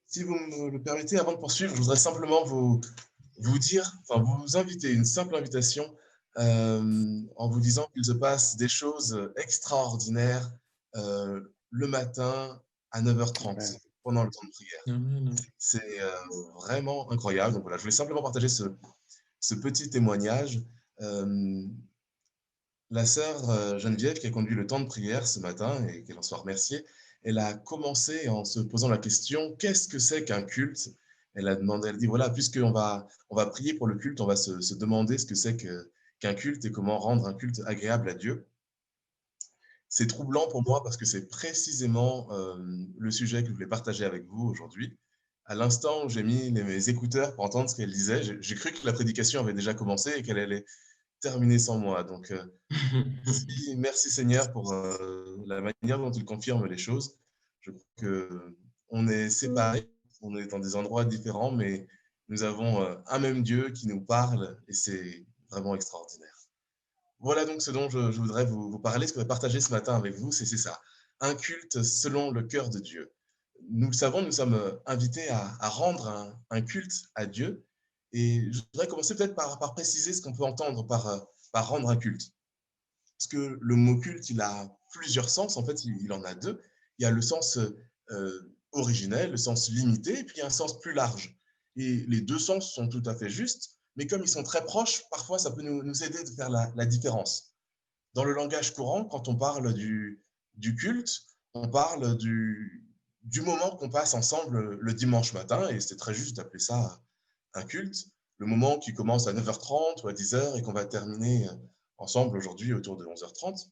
Si vous me le permettez, avant de poursuivre, je voudrais simplement vous dire, enfin vous inviter, une simple invitation, en vous disant qu'il se passe des choses extraordinaires le matin à 9h30 Amen. pendant le temps de prière. Amen. C'est vraiment incroyable. Donc voilà, je voulais simplement partager ce petit témoignage. Euh, la sœur Geneviève, qui a conduit le temps de prière ce matin et qu'elle en soit remerciée, elle a commencé en se posant la question, qu'est-ce que c'est qu'un culte? Elle a demandé, elle dit, voilà, puisqu'on va prier pour le culte, on va se demander ce que c'est qu'un culte et comment rendre un culte agréable à Dieu. C'est troublant pour moi parce que c'est précisément le sujet que je voulais partager avec vous aujourd'hui. À l'instant où j'ai mis mes écouteurs pour entendre ce qu'elle disait, j'ai cru que la prédication avait déjà commencé et qu'elle allait terminer sans moi. Donc, merci Seigneur pour la manière dont il confirme les choses. Je crois qu'on est séparés, on est dans des endroits différents, mais nous avons un même Dieu qui nous parle et c'est vraiment extraordinaire. Voilà donc ce dont je voudrais vous parler, ce que je vais partager ce matin avec vous, c'est ça, un culte selon le cœur de Dieu. Nous le savons, nous sommes invités à rendre un culte à Dieu et je voudrais commencer peut-être par préciser ce qu'on peut entendre par rendre un culte. Parce que le mot culte, il a plusieurs sens. En fait, il en a deux. Il y a le sens originel, le sens limité, et puis il y a un sens plus large. Et les deux sens sont tout à fait justes, mais comme ils sont très proches, parfois ça peut nous aider de faire la différence. Dans le langage courant, quand on parle du culte, on parle du moment qu'on passe ensemble le dimanche matin, et c'est très juste d'appeler ça un culte, le moment qui commence à 9h30 ou à 10h et qu'on va terminer ensemble aujourd'hui autour de 11h30.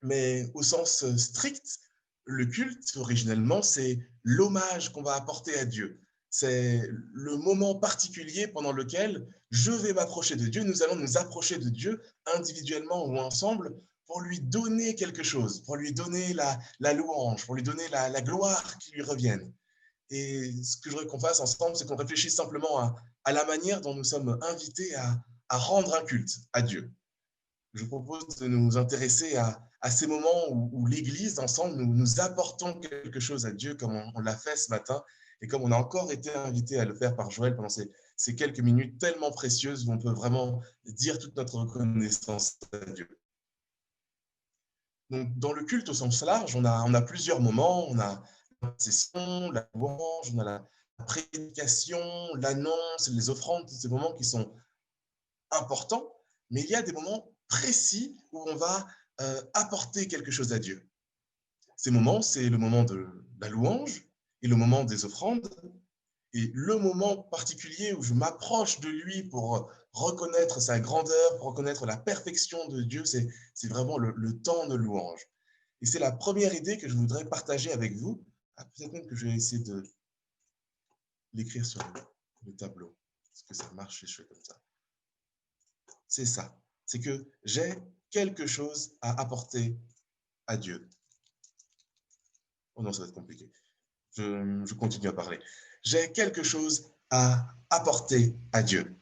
Mais au sens strict, le culte, originellement, c'est l'hommage qu'on va apporter à Dieu. C'est le moment particulier pendant lequel je vais m'approcher de Dieu, nous allons nous approcher de Dieu individuellement ou ensemble pour lui donner quelque chose, pour lui donner la louange, pour lui donner la gloire qui lui revienne. Et ce que je voudrais qu'on fasse ensemble, c'est qu'on réfléchisse simplement à la manière dont nous sommes invités à rendre un culte à Dieu. Je propose de nous intéresser à ces moments où l'Église, ensemble, nous apportons quelque chose à Dieu, comme on l'a fait ce matin, et comme on a encore été invité à le faire par Joël pendant ces quelques minutes tellement précieuses où on peut vraiment dire toute notre reconnaissance à Dieu. Donc, dans le culte au sens large, on a plusieurs moments. On a la session, la louange, on a la prédication, l'annonce, les offrandes, tous ces moments qui sont importants, mais il y a des moments précis où on va apporter quelque chose à Dieu. Ces moments, c'est le moment de la louange et le moment des offrandes. Et le moment particulier où je m'approche de lui pour reconnaître sa grandeur, pour reconnaître la perfection de Dieu, c'est vraiment le temps de louange. Et c'est la première idée que je voudrais partager avec vous. Peut-être même que je vais essayer de l'écrire sur le tableau. Est-ce que ça marche si je fais comme ça? C'est ça. C'est que j'ai quelque chose à apporter à Dieu. Oh non, ça va être compliqué. Je continue à parler. J'ai quelque chose à apporter à Dieu.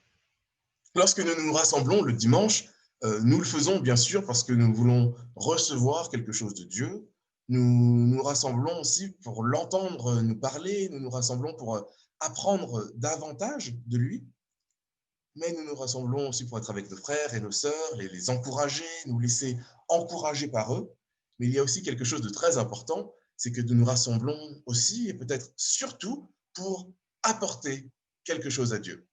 Lorsque nous nous rassemblons le dimanche, nous le faisons bien sûr parce que nous voulons recevoir quelque chose de Dieu. Nous nous rassemblons aussi pour l'entendre nous parler. Nous nous rassemblons pour apprendre davantage de lui. Mais nous nous rassemblons aussi pour être avec nos frères et nos sœurs, les encourager, nous laisser encourager par eux. Mais il y a aussi quelque chose de très important, c'est que nous nous rassemblons aussi et peut-être surtout pour apporter quelque chose à Dieu.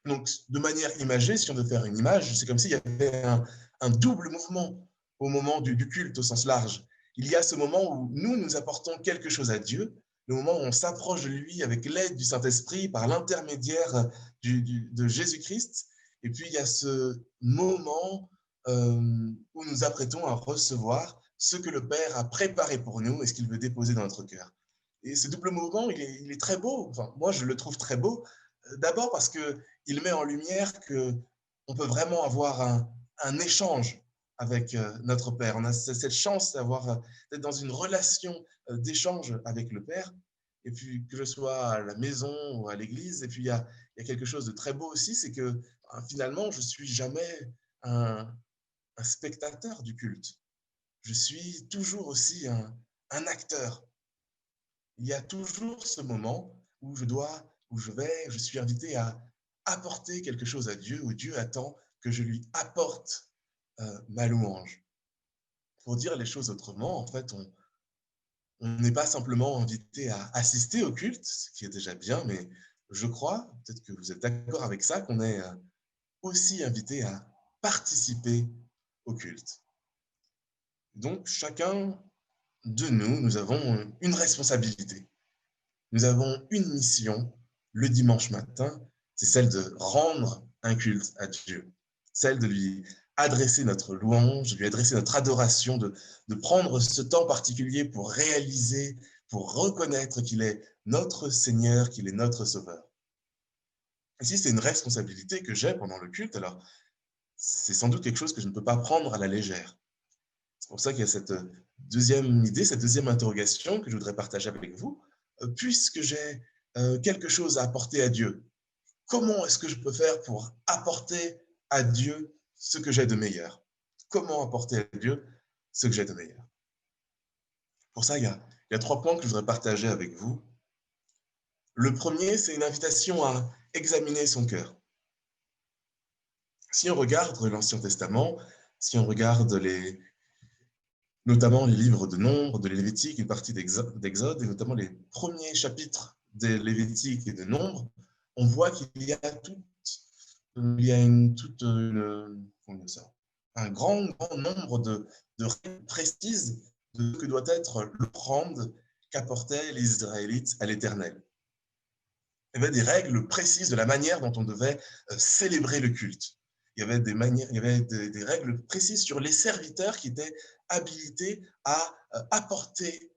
Donc, de manière imagée, si on veut faire une image, c'est comme s'il y avait un double mouvement au moment du culte au sens large. Il y a ce moment où nous apportons quelque chose à Dieu, le moment où on s'approche de lui avec l'aide du Saint-Esprit par l'intermédiaire de Jésus-Christ. Et puis, il y a ce moment où nous apprêtons à recevoir ce que le Père a préparé pour nous et ce qu'il veut déposer dans notre cœur. Et ce double mouvement, il est très beau. Enfin, moi, je le trouve très beau. D'abord parce qu'il met en lumière qu'on peut vraiment avoir un échange avec notre Père. On a cette chance d'être dans une relation d'échange avec le Père. Et puis, que je sois à la maison ou à l'église, et puis il y a quelque chose de très beau aussi, c'est que finalement, je ne suis jamais un spectateur du culte. Je suis toujours aussi un acteur. il y a toujours ce moment où je suis invité à apporter quelque chose à Dieu, où Dieu attend que je lui apporte ma louange. Pour dire les choses autrement, en fait, on n'est pas simplement invité à assister au culte, ce qui est déjà bien, mais je crois, peut-être que vous êtes d'accord avec ça, qu'on est aussi invité à participer au culte. Donc, chacun de nous, nous avons une responsabilité. Nous avons une mission le dimanche matin, c'est celle de rendre un culte à Dieu, celle de lui adresser notre louange, de lui adresser notre adoration, de prendre ce temps particulier pour réaliser, pour reconnaître qu'il est notre Seigneur, qu'il est notre Sauveur. Et si c'est une responsabilité que j'ai pendant le culte, alors c'est sans doute quelque chose que je ne peux pas prendre à la légère. C'est pour ça qu'il y a cette deuxième idée, cette deuxième interrogation que je voudrais partager avec vous. Puisque j'ai quelque chose à apporter à Dieu, comment est-ce que je peux faire pour apporter à Dieu ce que j'ai de meilleur? Comment apporter à Dieu ce que j'ai de meilleur? Pour ça, il y a 3 points que je voudrais partager avec vous. Le premier, c'est une invitation à examiner son cœur. Si on regarde l'Ancien Testament, si on regarde notamment les livres de Nombre, de Lévitique, une partie d'Exode, et notamment les premiers chapitres de Lévitique et de Nombre, on voit qu'il y a un grand nombre de règles précises de ce que doit être l'offrande qu'apportaient les Israélites à l'Éternel. Il y avait des règles précises de la manière dont on devait célébrer le culte. Il y avait des règles précises sur les serviteurs qui étaient habilités à apporter,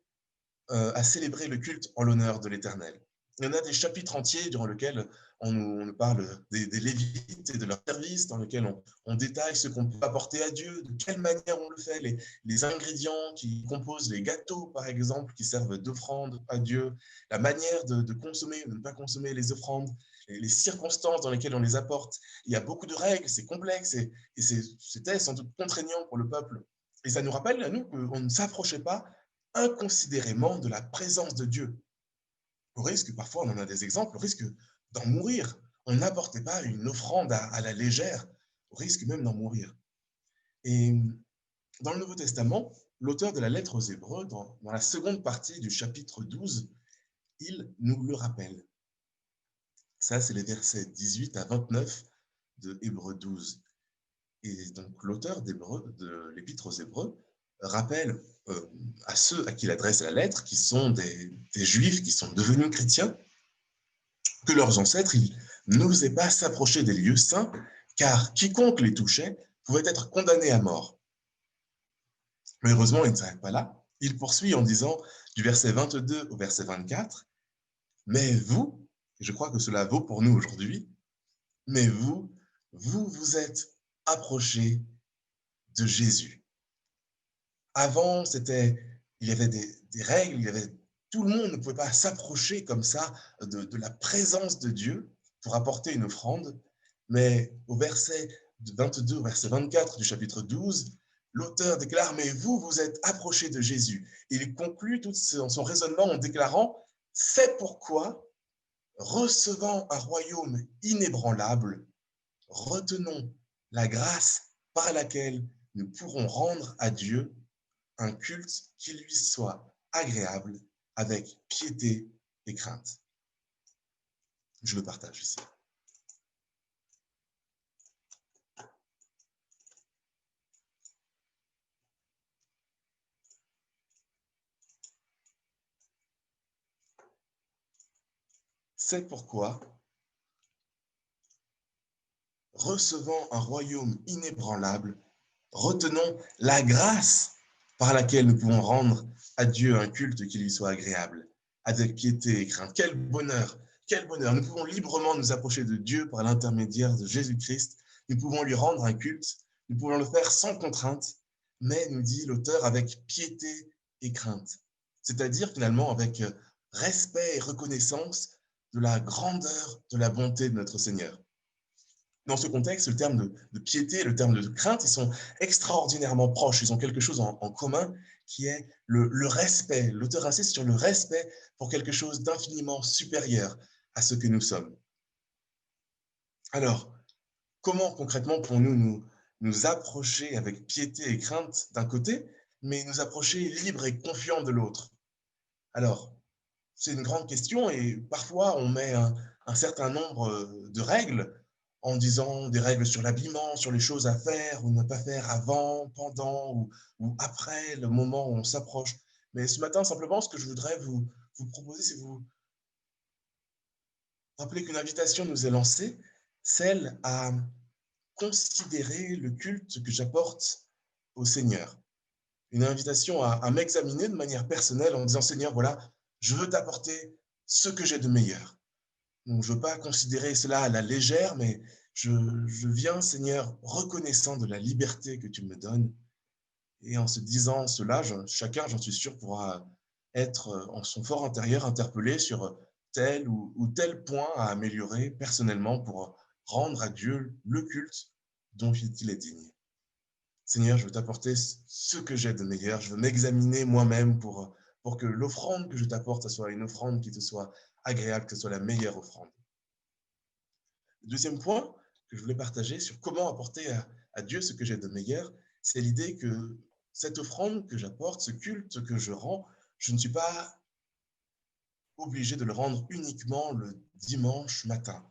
à célébrer le culte en l'honneur de l'Éternel. Il y en a des chapitres entiers durant lesquels on nous parle des Lévites et de leur service, dans lesquels on détaille ce qu'on peut apporter à Dieu, de quelle manière on le fait, les ingrédients qui composent les gâteaux, par exemple, qui servent d'offrande à Dieu, la manière de consommer ou de ne pas consommer les offrandes, les circonstances dans lesquelles on les apporte. Il y a beaucoup de règles, c'est complexe et c'était sans doute contraignant pour le peuple. Et ça nous rappelle à nous qu'on ne s'approchait pas inconsidérément de la présence de Dieu. Au risque, parfois on en a des exemples, au risque d'en mourir. On n'apportait pas une offrande à la légère, au risque même d'en mourir. Et dans le Nouveau Testament, l'auteur de la lettre aux Hébreux, dans la seconde partie du chapitre 12, il nous le rappelle. Ça, c'est les versets 18 à 29 de Hébreux 12. Et donc l'auteur de l'épître aux Hébreux rappelle à ceux à qui il adresse la lettre, qui sont des Juifs qui sont devenus chrétiens, que leurs ancêtres ils n'osaient pas s'approcher des lieux saints, car quiconque les touchait pouvait être condamné à mort. Mais heureusement, il ne s'arrête pas là. Il poursuit en disant, du verset 22 au verset 24, « Mais vous, et je crois que cela vaut pour nous aujourd'hui, mais vous vous êtes approchés de Jésus. » Avant, il y avait des règles, tout le monde ne pouvait pas s'approcher comme ça de la présence de Dieu pour apporter une offrande. Mais au verset 22 au verset 24 du chapitre 12, l'auteur déclare, mais vous êtes approchés de Jésus. Et il conclut tout son raisonnement en déclarant, c'est pourquoi, recevant un royaume inébranlable, retenons la grâce par laquelle nous pourrons rendre à Dieu un culte qui lui soit agréable avec piété et crainte. Je le partage ici. C'est pourquoi, recevant un royaume inébranlable, retenons la grâce par laquelle nous pouvons rendre à Dieu un culte qui lui soit agréable, avec piété et crainte. Quel bonheur, quel bonheur. Nous pouvons librement nous approcher de Dieu par l'intermédiaire de Jésus-Christ. Nous pouvons lui rendre un culte. Nous pouvons le faire sans contrainte, mais, nous dit l'auteur, avec piété et crainte. C'est-à-dire finalement avec respect et reconnaissance de la grandeur, de la bonté de notre Seigneur. Dans ce contexte, le terme de piété et le terme de crainte, ils sont extraordinairement proches, ils ont quelque chose en commun qui est le respect. L'auteur insiste sur le respect pour quelque chose d'infiniment supérieur à ce que nous sommes. Alors, comment concrètement pourrons-nous nous approcher avec piété et crainte d'un côté, mais nous approcher libres et confiants de l'autre? Alors, c'est une grande question et parfois on met un certain nombre de règles en disant des règles sur l'habillement, sur les choses à faire ou ne pas faire avant, pendant ou après le moment où on s'approche. Mais ce matin, simplement, ce que je voudrais vous proposer, c'est vous rappeler qu'une invitation nous est lancée, celle à considérer le culte que j'apporte au Seigneur. Une invitation à m'examiner de manière personnelle en disant, Seigneur, voilà, je veux t'apporter ce que j'ai de meilleur. Donc, je ne veux pas considérer cela à la légère, mais je viens, Seigneur, reconnaissant de la liberté que tu me donnes. Et en se disant cela, chacun, j'en suis sûr, pourra être en son fort intérieur interpellé sur tel ou tel point à améliorer personnellement pour rendre à Dieu le culte dont il est digne. Seigneur, je veux t'apporter ce que j'ai de meilleur. Je veux m'examiner moi-même pour que l'offrande que je t'apporte, ce soit une offrande qui te soit agréable, que ce soit la meilleure offrande. Le deuxième point que je voulais partager sur comment apporter à Dieu ce que j'ai de meilleur, c'est l'idée que cette offrande que j'apporte, ce culte que je rends, je ne suis pas obligé de le rendre uniquement le dimanche matin.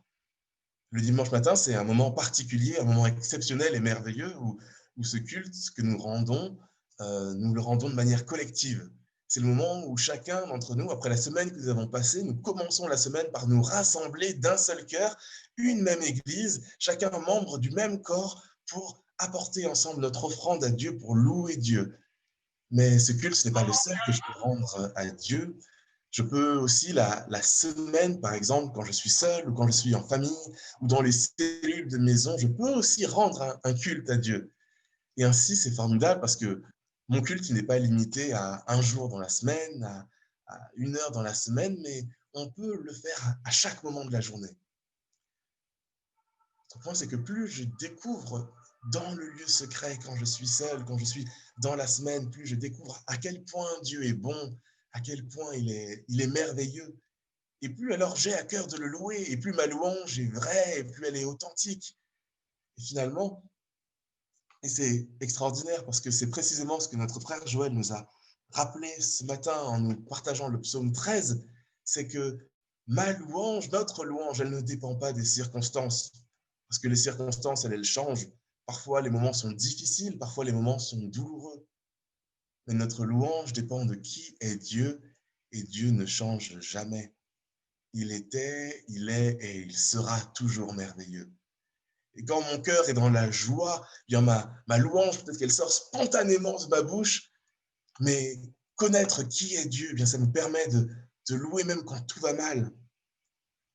Le dimanche matin, c'est un moment particulier, un moment exceptionnel et merveilleux où ce culte que nous le rendons de manière collective. C'est le moment où chacun d'entre nous, après la semaine que nous avons passée, nous commençons la semaine par nous rassembler d'un seul cœur, une même église, chacun membre du même corps, pour apporter ensemble notre offrande à Dieu, pour louer Dieu. Mais ce culte, ce n'est pas le seul que je peux rendre à Dieu. Je peux aussi, la semaine, par exemple, quand je suis seul ou quand je suis en famille ou dans les cellules de maison, je peux aussi rendre un culte à Dieu. Et ainsi, c'est formidable parce que mon culte, il n'est pas limité à un jour dans la semaine, à une heure dans la semaine, mais on peut le faire à chaque moment de la journée. Le point, c'est que plus je découvre dans le lieu secret, quand je suis seul, quand je suis dans la semaine, plus je découvre à quel point Dieu est bon, à quel point il est merveilleux. Et plus alors j'ai à cœur de le louer, et plus ma louange est vraie, et plus elle est authentique. Et finalement, et c'est extraordinaire parce que c'est précisément ce que notre frère Joël nous a rappelé ce matin en nous partageant le psaume 13, c'est que ma louange, notre louange, elle ne dépend pas des circonstances. Parce que les circonstances, elles changent. Parfois, les moments sont difficiles, parfois, les moments sont douloureux. Mais notre louange dépend de qui est Dieu, et Dieu ne change jamais. Il était, il est et il sera toujours merveilleux. Et quand mon cœur est dans la joie, eh bien ma louange, peut-être qu'elle sort spontanément de ma bouche, mais connaître qui est Dieu, eh bien ça nous permet de louer même quand tout va mal.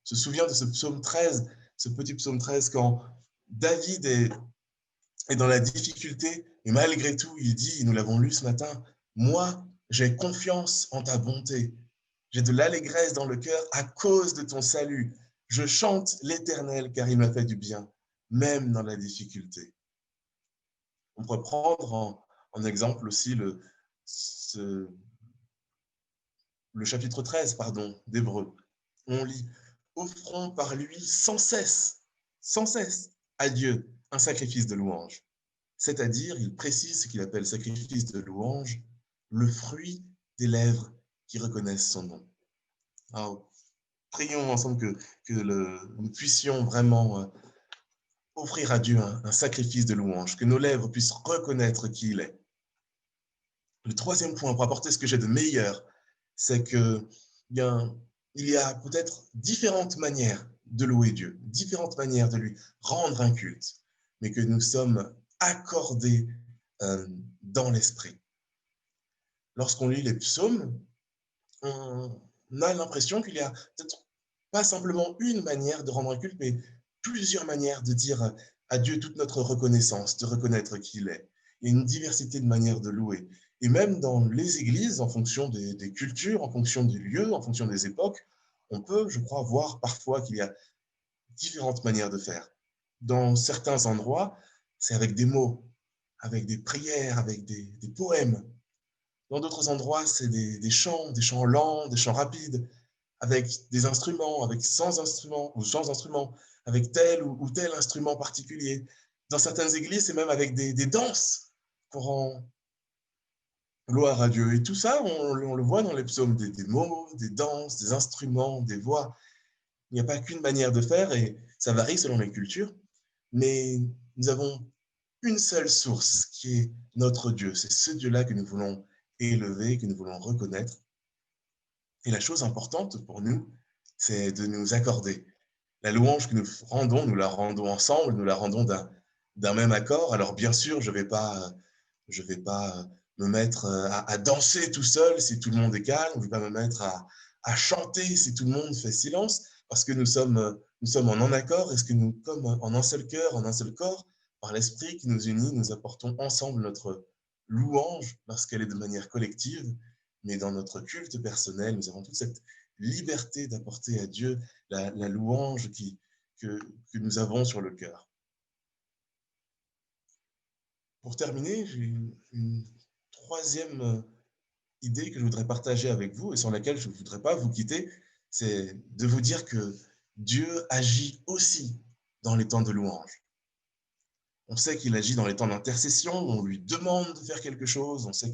Je me souviens de ce psaume 13, ce petit psaume 13, quand David est dans la difficulté, et malgré tout, il dit, nous l'avons lu ce matin, moi, j'ai confiance en ta bonté. J'ai de l'allégresse dans le cœur à cause de ton salut. Je chante l'Éternel car il m'a fait du bien, même dans la difficulté. On pourrait prendre en exemple aussi le chapitre 13 pardon, d'Hébreux. On lit offrons par lui sans cesse à Dieu un sacrifice de louange. C'est-à-dire, il précise ce qu'il appelle sacrifice de louange, le fruit des lèvres qui reconnaissent son nom. Alors, prions ensemble nous puissions vraiment offrir à Dieu un sacrifice de louange, que nos lèvres puissent reconnaître qui il est. Le troisième point, pour apporter ce que j'ai de meilleur, c'est que, bien, il y a peut-être différentes manières de louer Dieu, différentes manières de lui rendre un culte, mais que nous sommes accordés dans l'esprit. Lorsqu'on lit les psaumes, on a l'impression qu'il y a peut-être pas simplement une manière de rendre un culte, mais plusieurs manières de dire à Dieu toute notre reconnaissance, de reconnaître qui il est. Il y a une diversité de manières de louer. Et même dans les églises, en fonction des cultures, en fonction des lieux, en fonction des époques, on peut, je crois, voir parfois qu'il y a différentes manières de faire. Dans certains endroits, c'est avec des mots, avec des prières, avec des poèmes. Dans d'autres endroits, c'est des chants lents, des chants rapides, avec des instruments, avec sans instruments, ou sans instruments, avec tel ou tel instrument particulier. Dans certaines églises, c'est même avec des danses qu'on rend gloire à Dieu. Et tout ça, on le voit dans les psaumes, des mots, des danses, des instruments, des voix. Il n'y a pas qu'une manière de faire et ça varie selon les cultures, mais nous avons une seule source qui est notre Dieu. C'est ce Dieu-là que nous voulons élever, que nous voulons reconnaître. Et la chose importante pour nous, c'est de nous accorder. La louange que nous la rendons ensemble, nous la rendons d'un même accord. Alors bien sûr, je vais pas me mettre à danser tout seul si tout le monde est calme, je ne vais pas me mettre à chanter si tout le monde fait silence, parce que nous sommes en accord, est-ce que nous, comme en un seul cœur, en un seul corps, par l'esprit qui nous unit, nous apportons ensemble notre louange lorsqu'elle est de manière collective, mais dans notre culte personnel, nous avons toute cette liberté d'apporter à Dieu la louange que nous avons sur le cœur. Pour terminer, j'ai une troisième idée que je voudrais partager avec vous et sur laquelle je ne voudrais pas vous quitter, c'est de vous dire que Dieu agit aussi dans les temps de louange. On sait qu'il agit dans les temps d'intercession, on lui demande de faire quelque chose, on sait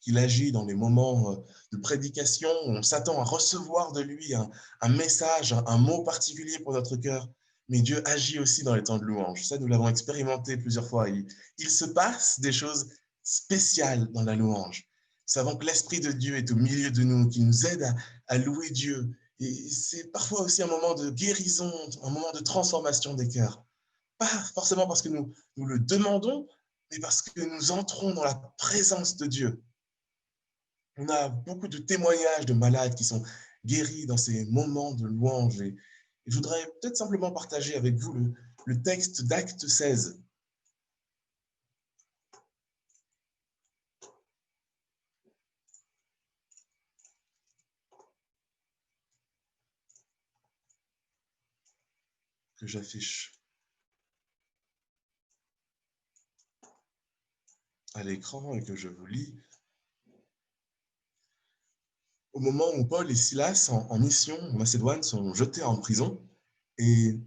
qu'il agit dans les moments de prédication, où on s'attend à recevoir de lui un message, un mot particulier pour notre cœur. Mais Dieu agit aussi dans les temps de louange. Ça, nous l'avons expérimenté plusieurs fois. Il se passe des choses spéciales dans la louange. Nous savons que l'Esprit de Dieu est au milieu de nous, qui nous aide à louer Dieu. Et c'est parfois aussi un moment de guérison, un moment de transformation des cœurs. Pas forcément parce que nous le demandons, mais parce que nous entrons dans la présence de Dieu. On a beaucoup de témoignages de malades qui sont guéris dans ces moments de louange. Et je voudrais peut-être simplement partager avec vous le texte d'Acte 16. Que j'affiche à l'écran et que je vous lis. Au moment où Paul et Silas, en mission en Macédoine, sont jetés en prison, et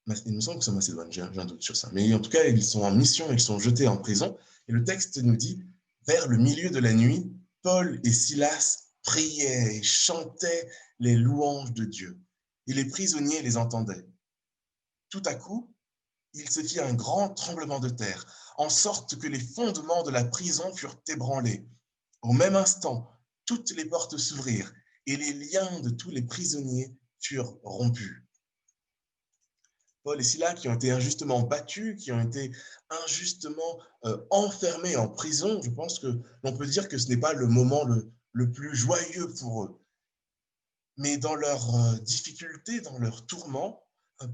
il me semble que c'est Macédoine, j'ai un doute sur ça, mais en tout cas, ils sont en mission, ils sont jetés en prison, et le texte nous dit, vers le milieu de la nuit, Paul et Silas priaient et chantaient les louanges de Dieu, et les prisonniers les entendaient. Tout à coup, il se fit un grand tremblement de terre, en sorte que les fondements de la prison furent ébranlés. Au même instant, toutes les portes s'ouvrirent et les liens de tous les prisonniers furent rompus. Paul et Silas qui ont été injustement battus, qui ont été injustement enfermés en prison, je pense que l'on peut dire que ce n'est pas le moment le plus joyeux pour eux. Mais dans leurs difficultés, dans leurs tourments,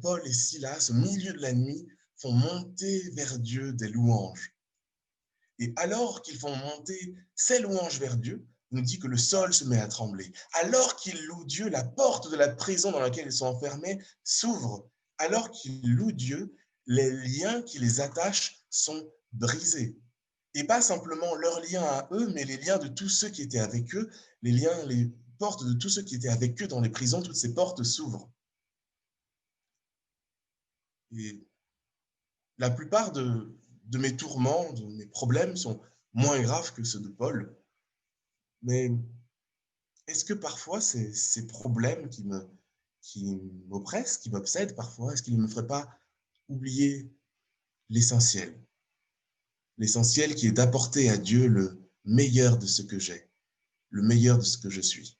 Paul et Silas, au milieu de la nuit, font monter vers Dieu des louanges. Et alors qu'ils font monter ces louanges vers Dieu, il nous dit que le sol se met à trembler. Alors qu'ils louent Dieu, la porte de la prison dans laquelle ils sont enfermés s'ouvre. Alors qu'ils louent Dieu, les liens qui les attachent sont brisés. Et pas simplement leurs liens à eux, mais les liens de tous ceux qui étaient avec eux, les portes de tous ceux qui étaient avec eux dans les prisons, toutes ces portes s'ouvrent. Et la plupart de mes tourments, de mes problèmes sont moins graves que ceux de Paul. Mais est-ce que parfois ces problèmes qui m'oppressent, qui m'obsèdent parfois, est-ce qu'ils ne me feraient pas oublier l'essentiel? L'essentiel qui est d'apporter à Dieu le meilleur de ce que j'ai, le meilleur de ce que je suis.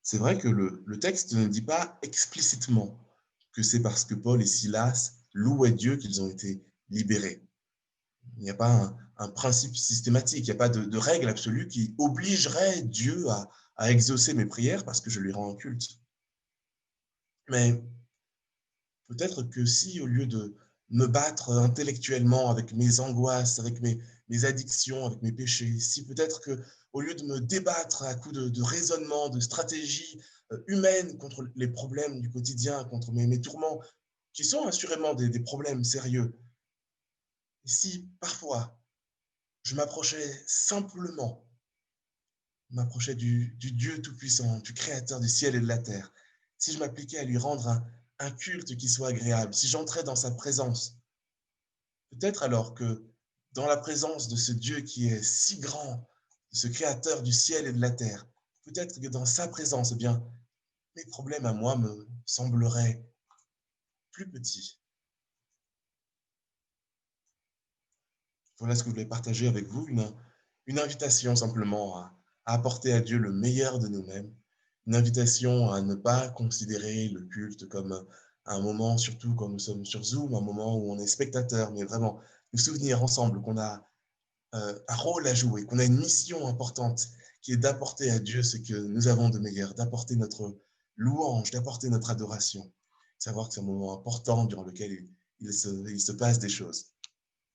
C'est vrai que le texte ne dit pas explicitement que c'est parce que Paul et Silas louaient Dieu qu'ils ont été libérés. Il n'y a pas un principe systématique, il n'y a pas de règle absolue qui obligerait Dieu à exaucer mes prières parce que je lui rends un culte. Mais peut-être que si, au lieu de me battre intellectuellement avec mes angoisses, avec mes addictions, avec mes péchés, si peut-être que au lieu de me débattre à coups de raisonnement, de stratégie humaine contre les problèmes du quotidien, contre mes tourments, qui sont assurément des problèmes sérieux, si parfois je m'approchais simplement, je m'approchais du Dieu Tout-Puissant, du Créateur du ciel et de la terre, si je m'appliquais à lui rendre un culte qui soit agréable, si j'entrais dans sa présence, peut-être alors que dans la présence de ce Dieu qui est si grand, de ce Créateur du ciel et de la terre, peut-être que dans sa présence, eh bien, mes problèmes à moi me sembleraient plus petits. Voilà ce que je voulais partager avec vous, une invitation simplement à apporter à Dieu le meilleur de nous-mêmes, une invitation à ne pas considérer le culte comme un moment, surtout quand nous sommes sur Zoom, un moment où on est spectateur, mais vraiment nous souvenir ensemble qu'on a un rôle à jouer, qu'on a une mission importante qui est d'apporter à Dieu ce que nous avons de meilleur, d'apporter notre louange, d'apporter notre adoration. Savoir que c'est un moment important durant lequel il se passe des choses.